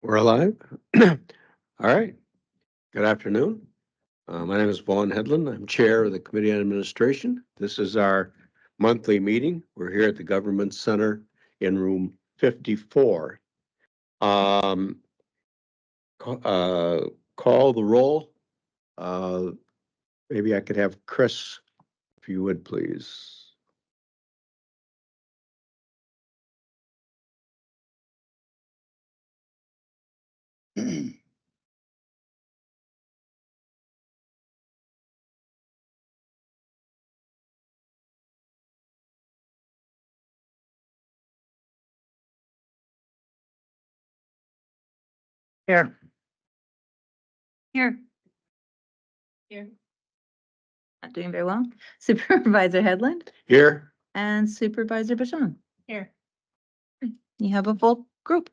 We're alive. All right. Good afternoon. My name is Vaughn Headland. I'm Chair of the Committee on Administration. This is our monthly meeting. We're here at the Government Center in room 54. Call the roll. Maybe I could have Chris, if you would, please. Here. Here. Not doing very well. Supervisor Headland Here. and Supervisor Bashan. Here. You have a full group.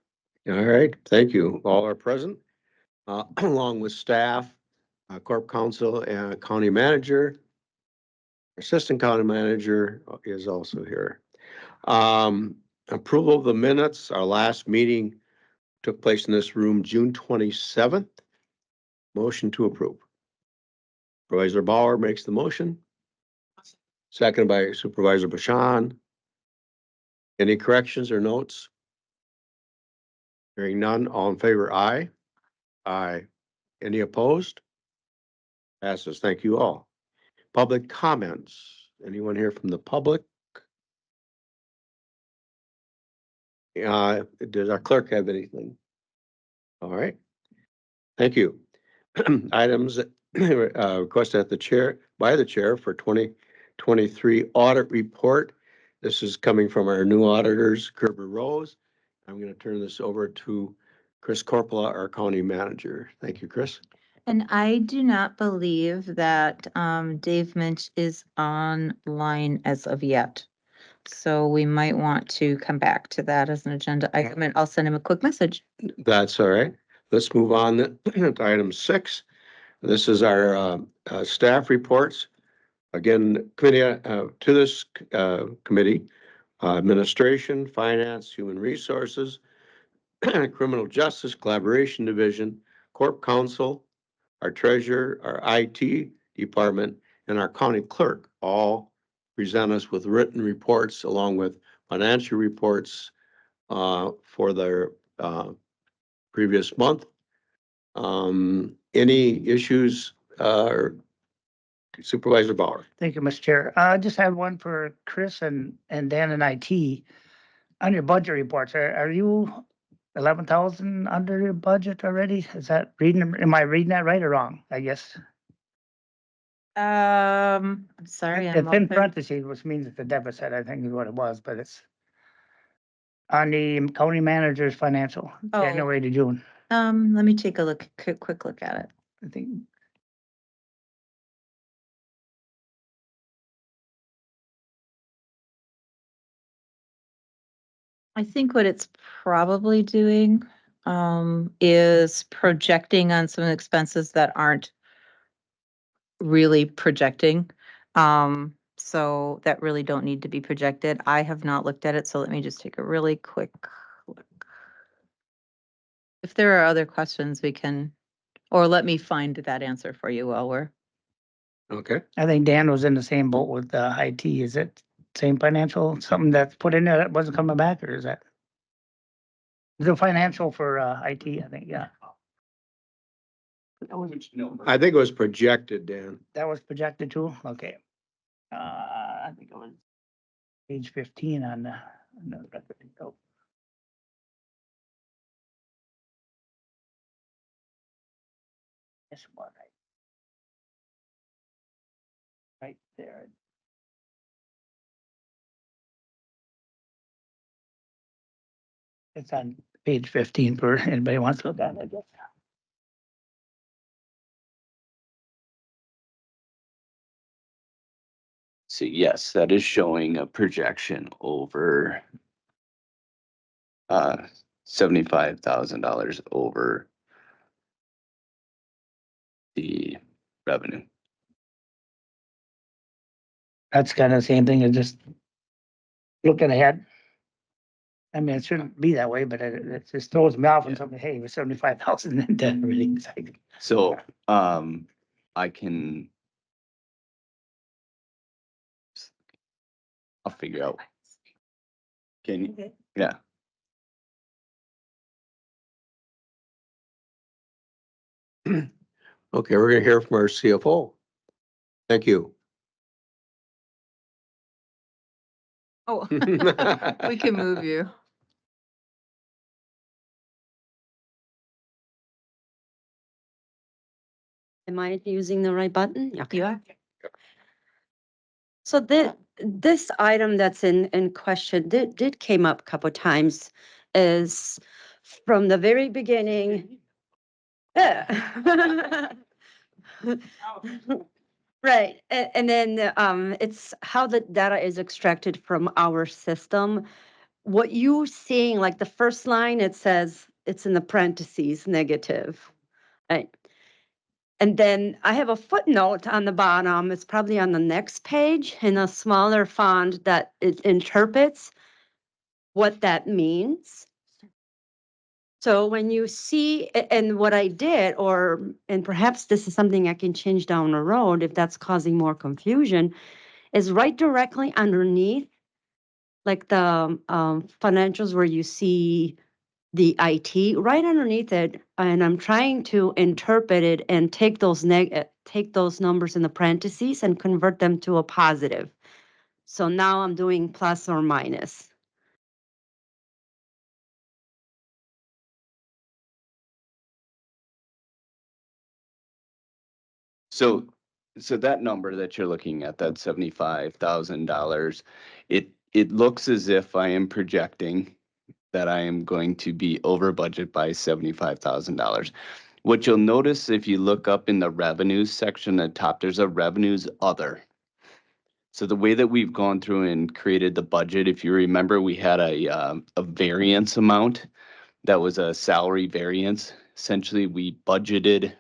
All right. Thank you. All are present, along with staff, Corp Counsel, and County Manager. Assistant County Manager is also here. Approval of the minutes. Our last meeting took place in this room, June 27th. Motion to approve. Supervisor Bauer makes the motion. Seconded by Supervisor Bashan. Any corrections or notes? Hearing none, all in favor, aye. Aye. Any opposed? Passes. Thank you all. Public comments. Anyone here from the public? Does our clerk have anything? All right. Thank you. Items requested at the chair by the chair for 2023 audit report. This is coming from our new auditors, Kerber Rose. I'm going to turn this over to Chris Corpola, our county manager. Thank you, Chris. And I do not believe that Dave Minch is online as of yet. So we might want to come back to that as an agenda item, and I'll send him a quick message. That's all right. Let's move on to item 6. This is our staff reports. Again, committee to this committee, administration, finance, human resources, criminal justice, collaboration division, corp counsel, our treasurer, our IT department, and our county clerk all present us with written reports along with financial reports for their previous month. Any issues, Supervisor Bauer? Thank you, Mr. Chair. I just have one for Chris and Dan and IT. On your budget reports, are you 11,000 under your budget already? Is that am I reading that right or wrong? I guess. I'm sorry. It's in parentheses, which means it's a deficit, I think is what it was, but it's on the county manager's financial, January to June. Let me take a quick look at it. I think. I think what it's probably doing is projecting on some expenses that aren't really projecting. So that really don't need to be projected. I have not looked at it, so let me just take a really quick look. If there are other questions, we can, or let me find that answer for you while we're. Okay. I think Dan was in the same boat with IT. Is it same financial, something that's put in there that wasn't coming back, or is that the financial for IT? I think, yeah. I think it was projected, Dan. That was projected too? Okay. I think it was page 15 on the record. Oh. This one right there. It's on page 15 for anybody wants to look at it, I guess. So yes, that is showing a projection over $75,000 over the revenue. That's kind of the same thing as just looking ahead. I mean, it shouldn't be that way, but it just throws me off when Yeah. somebody, hey, we're 75,000 in debt already. It's like, So, I can. I'll figure out. Can you? Okay. Yeah. Okay, we're gonna hear from our CFO. Thank you. Oh, we can move you. Am I using the right button? Yeah. You are? So this item that's in question did came up a couple times is from the very beginning. Yeah. Right, and then it's how the data is extracted from our system. What you seeing, like the first line, it says it's in the parentheses, negative, right? And then I have a footnote on the bottom, it's probably on the next page in a smaller font that it interprets what that means. So when you see, and what I did, and perhaps this is something I can change down the road if that's causing more confusion, is right directly underneath, like the financials where you see the IT, right underneath it, and I'm trying to interpret it and take those numbers in the parentheses and convert them to a positive. So now I'm doing plus or minus. So, so that number that you're looking at, that $75,000, it looks as if I am projecting that I am going to be over budget by $75,000. What you'll notice if you look up in the revenues section at the top, there's a revenues other. So the way that we've gone through and created the budget, if you remember, we had a variance amount that was a salary variance. Essentially, we budgeted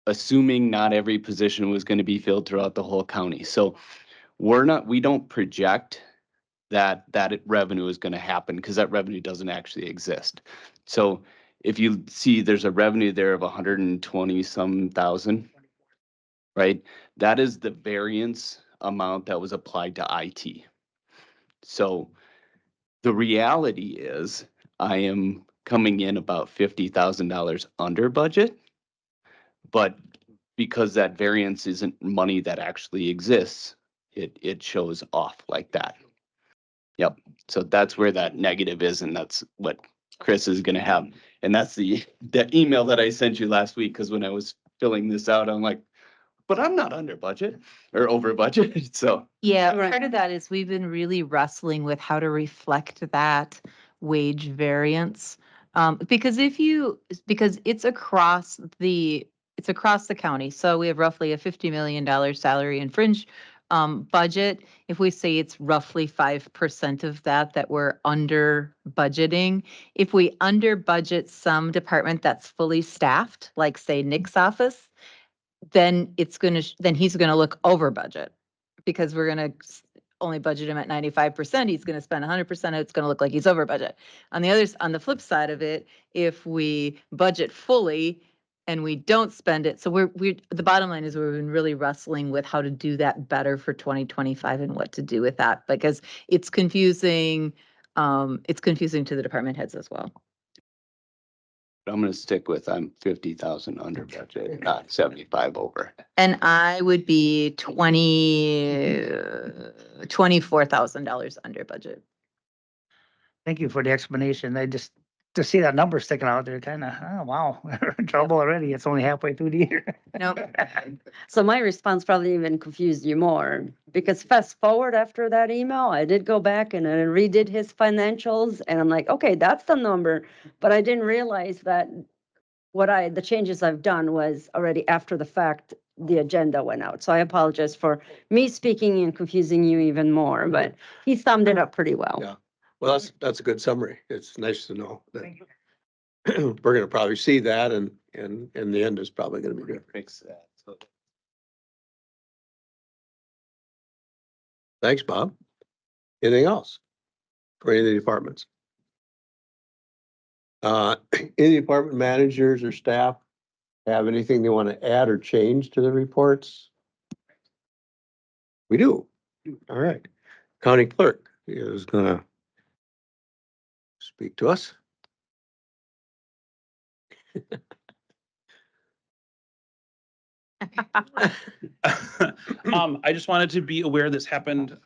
assuming not every position was going to be filled throughout the whole county. So we don't project that revenue is going to happen because that revenue doesn't actually exist. So if you see there's a revenue there of 120 some thousand, right? That is the variance amount that was applied to IT. So the reality is I am coming in about $50,000 under budget, but because that variance isn't money that actually exists, it shows off like that. Yep. So that's where that negative is, and that's what Chris is gonna have. And that's the email that I sent you last week, because when I was filling this out, I'm like, but I'm not under budget or over budget, so. Yeah, Right. part of that is we've been really wrestling with how to reflect that wage variance. Because because it's across the county. So we have roughly a $50 million salary and fringe budget. If we say it's roughly 5% of that we're under budgeting, if we under budget some department that's fully staffed, like say Nick's office, then then he's gonna look over budget. Because we're gonna only budget him at 95%, he's gonna spend 100%, it's gonna look like he's over budget. On the flip side of it, if we budget fully and we don't spend it, so the bottom line is we've been really wrestling with how to do that better for 2025 and what to do with that, because it's confusing to the department heads as well. I'm gonna stick with I'm 50,000 under budget, not 75 over. And I would be $24,000 under budget. thank you for the explanation. To see that number sticking out there, kind of, oh, wow, we're in trouble already. It's only halfway through the year. Nope. So my response probably even confused you more, because fast forward after that email, I did go back and I redid his financials, and I'm like, okay, that's the number. But I didn't realize that the changes I've done was already after the fact, the agenda went out. So I apologize for me speaking and confusing you even more, but he summed it up pretty well. Yeah. Well, that's a good summary. It's nice to know that Thank you. we're gonna probably see that, and in the end is probably gonna be good. Fix that. So Thanks, Bob. Anything else? for any of the departments? Any department managers or staff have anything they want to add or change to the reports? We do. All right. County clerk is gonna speak to us. I just wanted to be aware this happened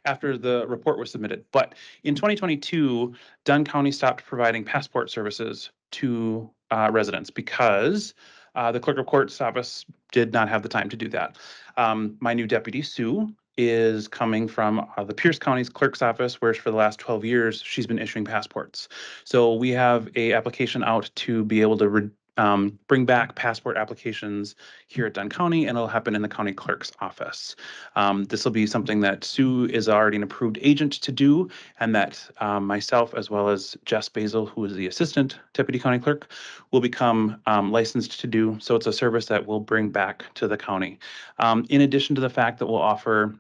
after the report was submitted. But in 2022, Dunn County stopped providing passport services to residents because the clerk of court's office did not have the time to do that. My new deputy, Sue, is coming from the Pierce County's clerk's office, where for the last 12 years, she's been issuing passports. So we have a application out to be able to bring back passport applications here at Dunn County, and it'll happen in the county clerk's office. This will be something that Sue is already an approved agent to do, and that myself, as well as Jess Basil, who is the assistant deputy county clerk, will become licensed to do. So it's a service that we'll bring back to the county. In addition to the fact that we'll offer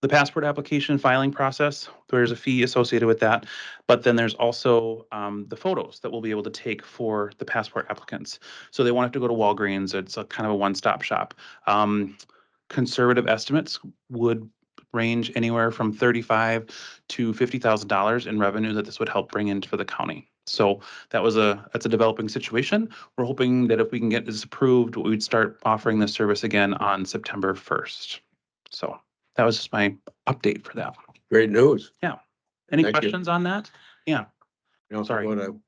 the passport application filing process, there's a fee associated with that. But then there's also the photos that we'll be able to take for the passport applicants. So they won't have to go to Walgreens. It's a kind of a one-stop shop. Conservative estimates would range anywhere from $35,000 to $50,000 in revenue that this would help bring into for the county. So that's a developing situation. We're hoping that if we can get this approved, we'd start offering this service again on September 1st. So that was just my update for that. Great news. Any Thank you. questions on that? Yeah. You know, Sorry. go to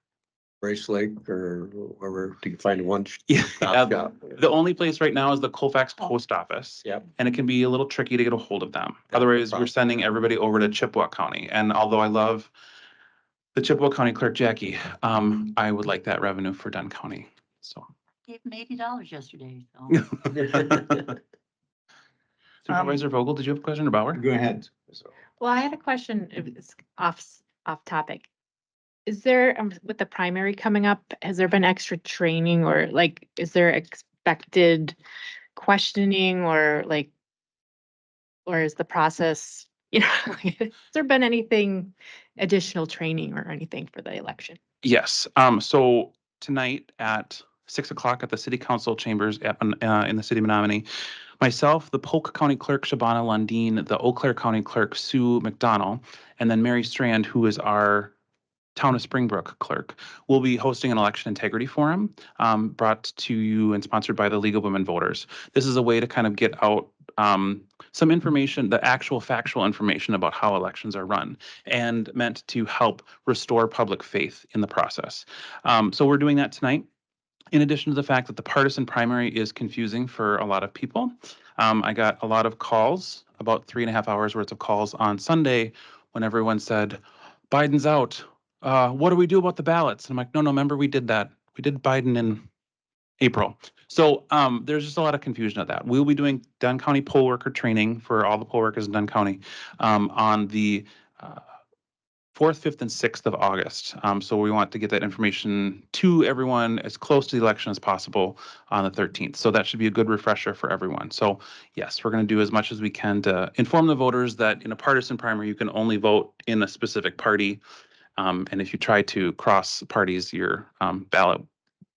Brace Lake or wherever to find one Yeah. stop shop. The only place right now is the Colfax Post Office. Yep. And it can be a little tricky to get a hold of them. Yeah, Otherwise, no we're sending everybody over to Chippewa County. And although I love the Chippewa County Clerk Jackie, I would like that revenue for Dunn County. So. Gave him $80 yesterday, so. Supervisor Vogel, did you have a question, or Bauer? Go ahead. Well, I had a question, it's off topic. Is there, with the primary coming up, has there been extra training or like, is there expected questioning or like, or is the process, has there been anything additional training or anything for the election? Yes, so tonight at 6 o'clock at the City Council chambers in the city of Menominee, myself, the Polk County Clerk Shabana Lundeen, the Eau Claire County Clerk Sue McDonnell, and then Mary Strand, who is our Town of Springbrook clerk, will be hosting an election integrity forum brought to you and sponsored by the League of Women Voters. This is a way to kind of get out some information, the actual factual information about how elections are run, and meant to help restore public faith in the process. So we're doing that tonight. In addition to the fact that the partisan primary is confusing for a lot of people, I got a lot of calls, about 3.5 hours worth of calls on Sunday when everyone said, Biden's out. What do we do about the ballots? And I'm like, no, remember we did that. We did Biden in April. So there's just a lot of confusion of that. We'll be doing Dunn County poll worker training for all the poll workers in Dunn County on the 4th, 5th, and 6th of August. So we want to get that information to everyone as close to the election as possible on the 13th. So that should be a good refresher for everyone. So yes, we're going to do as much as we can to inform the voters that in a partisan primary, you can only vote in a specific party. And if you try to cross parties, your ballot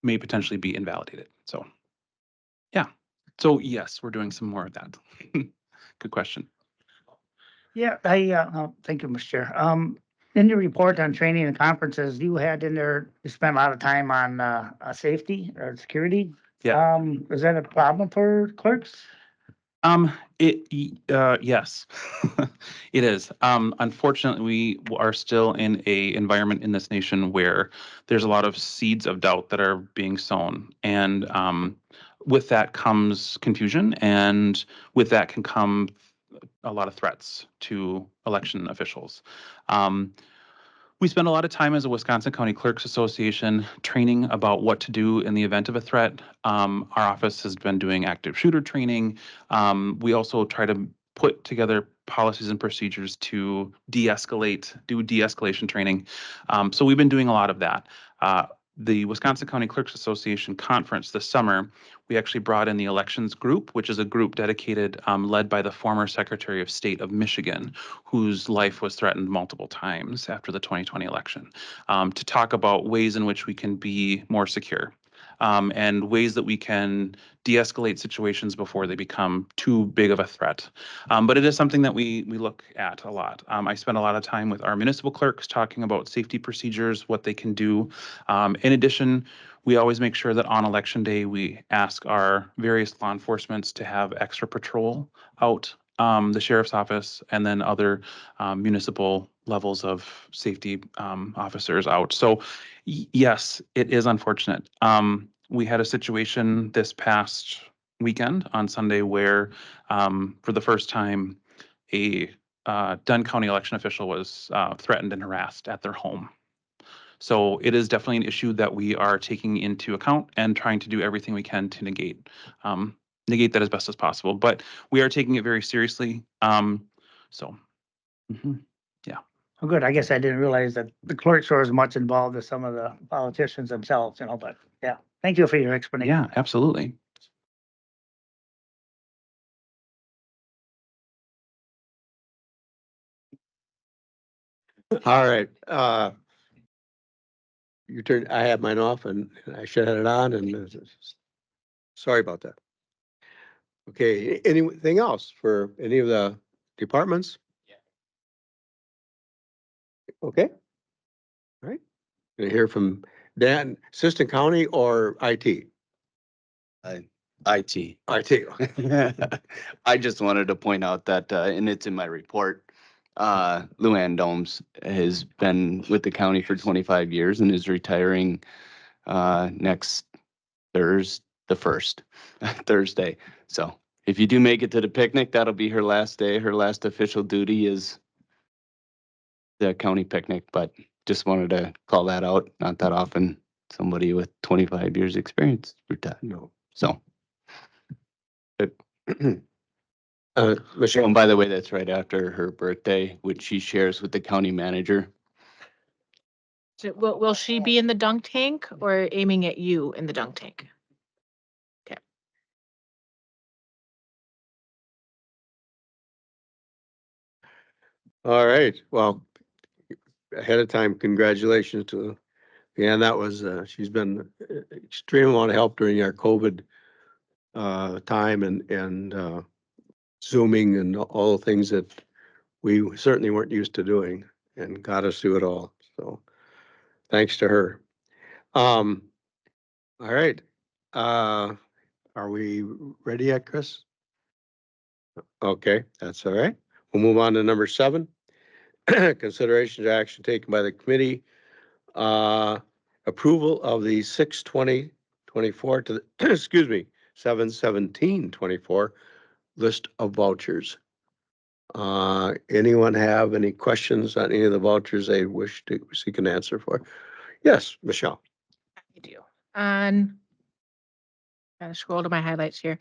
may potentially be invalidated. So yeah. So yes, we're doing some more of that. Good question. Yeah, thank you, Mr. Chair. In your report on training and conferences, you had in there, you spent a lot of time on safety or security. Yeah. Is that a problem for clerks? Yes, it is. Unfortunately, we are still in a environment in this nation where there's a lot of seeds of doubt that are being sown. And with that comes confusion, and with that can come a lot of threats to election officials. We spend a lot of time as a Wisconsin County Clerks Association training about what to do in the event of a threat. Our office has been doing active shooter training. We also try to put together policies and procedures to do de-escalation training. So we've been doing a lot of that. the Wisconsin County Clerks Association conference this summer, we actually brought in the elections group, which is a group dedicated, led by the former Secretary of State of Michigan, whose life was threatened multiple times after the 2020 election, to talk about ways in which we can be more secure. And ways that we can de-escalate situations before they become too big of a threat. But it is something that we look at a lot. I spend a lot of time with our municipal clerks talking about safety procedures, what they can do. In addition, we always make sure that on election day, we ask our various law enforcements to have extra patrol out, the sheriff's office, and then other municipal levels of safety officers out. So yes, it is unfortunate. We had a situation this past weekend on Sunday where, for the first time, a Dunn County election official was threatened and harassed at their home. So it is definitely an issue that we are taking into account and trying to do everything we can to negate that as best as possible. But we are taking it very seriously. So. Mhm. Oh, good. I guess I didn't realize that the clerks were as much involved as some of the politicians themselves, but yeah. Thank you for your explanation. Yeah, absolutely. All right, you turned, I had mine off and I should have had it on and sorry about that. Okay, anything else for any of the departments? Okay. All right. Gonna hear from Dan, Assistant County or IT? IT. IT. I just wanted to point out that, and it's in my report, Luann Domes has been with the county for 25 years and is retiring next the 1st, Thursday. So if you do make it to the picnic, that'll be her last day. Her last official duty is the county picnic, but just wanted to call that out. Not that often somebody with 25 years experience retired. No. So. Michelle, And by the way, that's right after her birthday, which she shares with the county manager. So will she be in the dunk tank or aiming at you in the dunk tank? all right, well, ahead of time, congratulations to, yeah, that was, she's been extreme amount of help during our COVID time and Zooming and all the things that we certainly weren't used to doing and got us through it all. So thanks to her. All right. Are we ready yet, Chris? Okay, that's all right. We'll move on to number 7. Consideration to action taken by the committee. Approval of the 6/20/24 to the, excuse me, 7/17/24 list of vouchers. Anyone have any questions on any of the vouchers they wish to seek an answer for? Yes, Michelle. I do. Gotta scroll to my highlights here.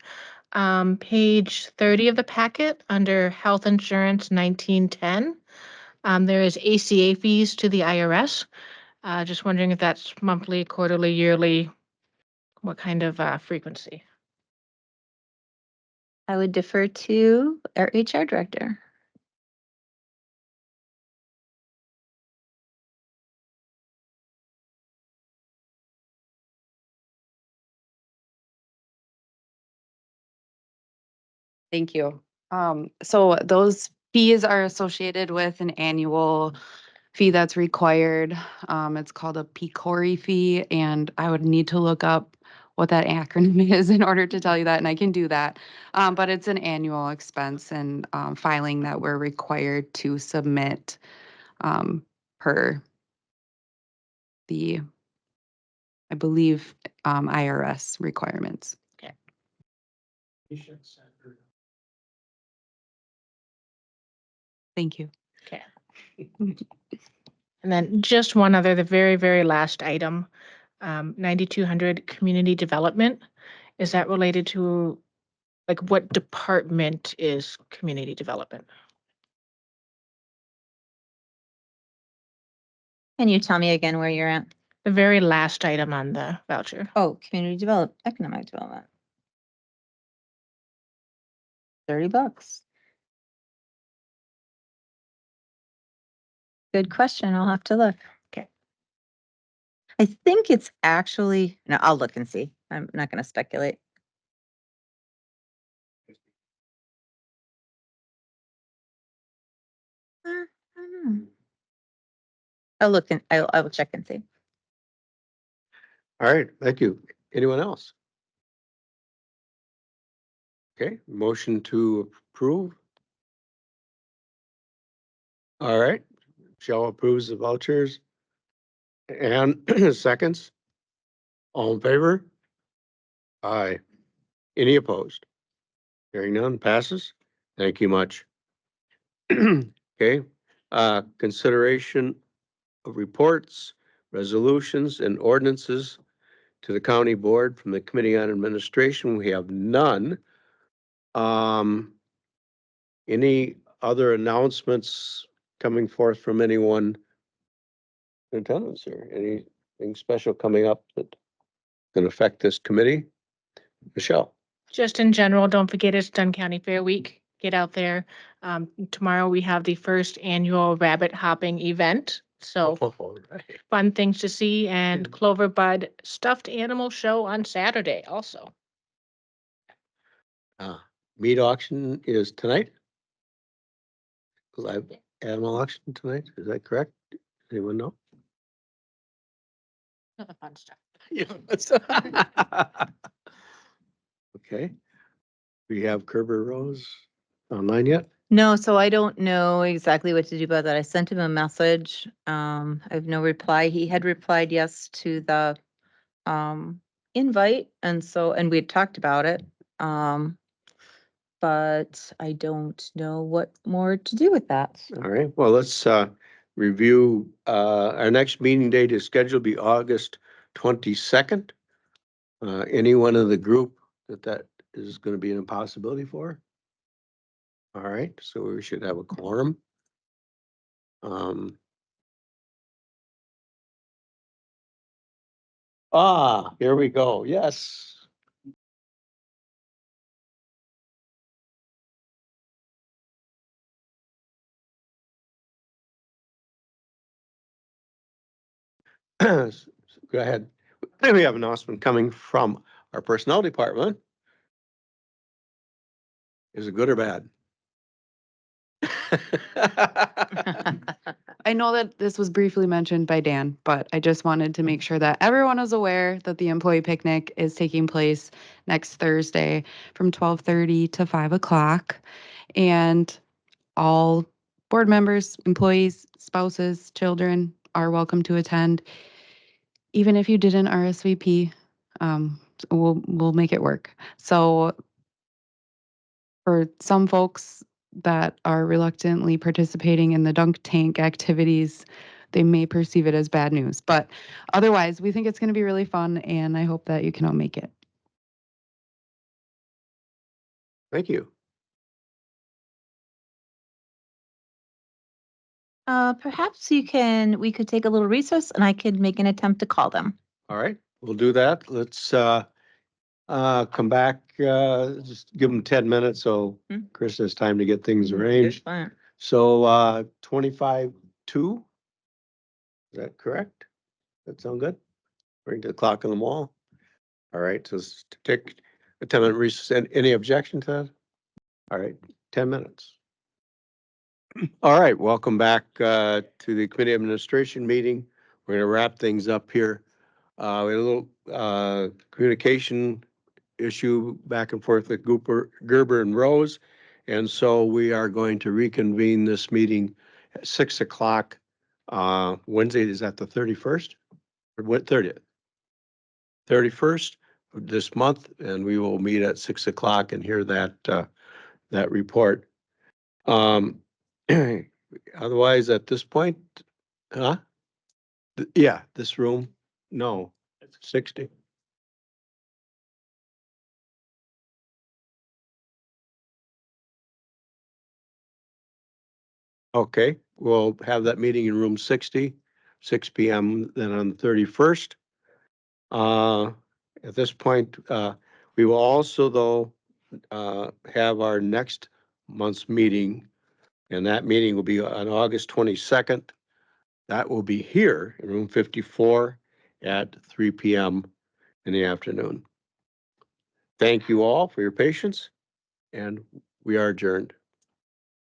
Page 30 of the packet under health insurance 1910. There is ACA fees to the IRS. Just wondering if that's monthly, quarterly, yearly, what kind of frequency? I would defer to our HR director. Thank you. So those fees are associated with an annual fee that's required. It's called a PCORI fee, and I would need to look up what that acronym is in order to tell you that, and I can do that. But it's an annual expense and filing that we're required to submit per the, I believe, IRS requirements. Thank you. Okay. And then just one other, the very, very last item, 9200 community development. Is that related to, like, what department is community development? Can you tell me again where you're at? The very last item on the voucher. Oh, economic development. $30. Good question. I'll have to look. Okay. I think it's actually, no, I'll look and see. I'm not gonna speculate. I don't know. I'll look and I will check and see. All right, thank you. Anyone else? Okay, motion to approve. All right, Michelle approves the vouchers. And seconds? All in favor? Aye. Any opposed? Hearing none, passes. Thank you much. Okay, consideration of reports, resolutions, and ordinances to the county board from the Committee on Administration. We have none. Any other announcements coming forth from anyone in attendance or anything special coming up that can affect this committee? Michelle? Just in general, don't forget it's Dunn County Fair Week. Get out there. Tomorrow we have the first annual rabbit hopping event. So All right. fun things to see, and Clover Bud stuffed animal show on Saturday also. Meat auction is tonight? Live animal auction tonight, is that correct? Anyone know? The fun stuff. Yeah. Okay. We have Kerber Rose online yet? No, so I don't know exactly what to do about that. I sent him a message. I have no reply. He had replied yes to the invite, and we had talked about it. But I don't know what more to do with that. All right, well, let's review, our next meeting date is scheduled to be August 22nd. Anyone in the group that is going to be an impossibility for? All right, so we should have a quorum. Here we go, yes. Go ahead. We have an announcement coming from our personnel department. Is it good or bad? I know that this was briefly mentioned by Dan, but I just wanted to make sure that everyone is aware that the employee picnic is taking place next Thursday from 12:30 to 5 o'clock. And all board members, employees, spouses, children are welcome to attend. Even if you didn't RSVP, we'll make it work. So for some folks that are reluctantly participating in the dunk tank activities, they may perceive it as bad news. But otherwise, we think it's going to be really fun, and I hope that you can all make it. Thank you. Perhaps we could take a little recess and I could make an attempt to call them. All right, we'll do that. Let's come back, just give them 10 minutes so Chris has time to get things arranged. Fine. So 25-2, is that correct? That sound good? Bring the clock on the wall. All right, so let's take a 10-minute recess. Any objection to that? All right, 10 minutes. All right, welcome back to the committee administration meeting. We're going to wrap things up here. We had a little communication issue back and forth with Gerber and Rose. And so we are going to reconvene this meeting at 6 o'clock. Wednesday, is that the 31st? Or what, 30th? 31st of this month, and we will meet at 6 o'clock and hear that that report. Otherwise, at this point, yeah, this room, no, 60. Okay, we'll have that meeting in room 60 6 PM then on the 31st. At this point, we will also, though, have our next month's meeting, and that meeting will be on August 22nd. That will be here in room 54 at 3 PM in the afternoon. Thank you all for your patience, and we are adjourned.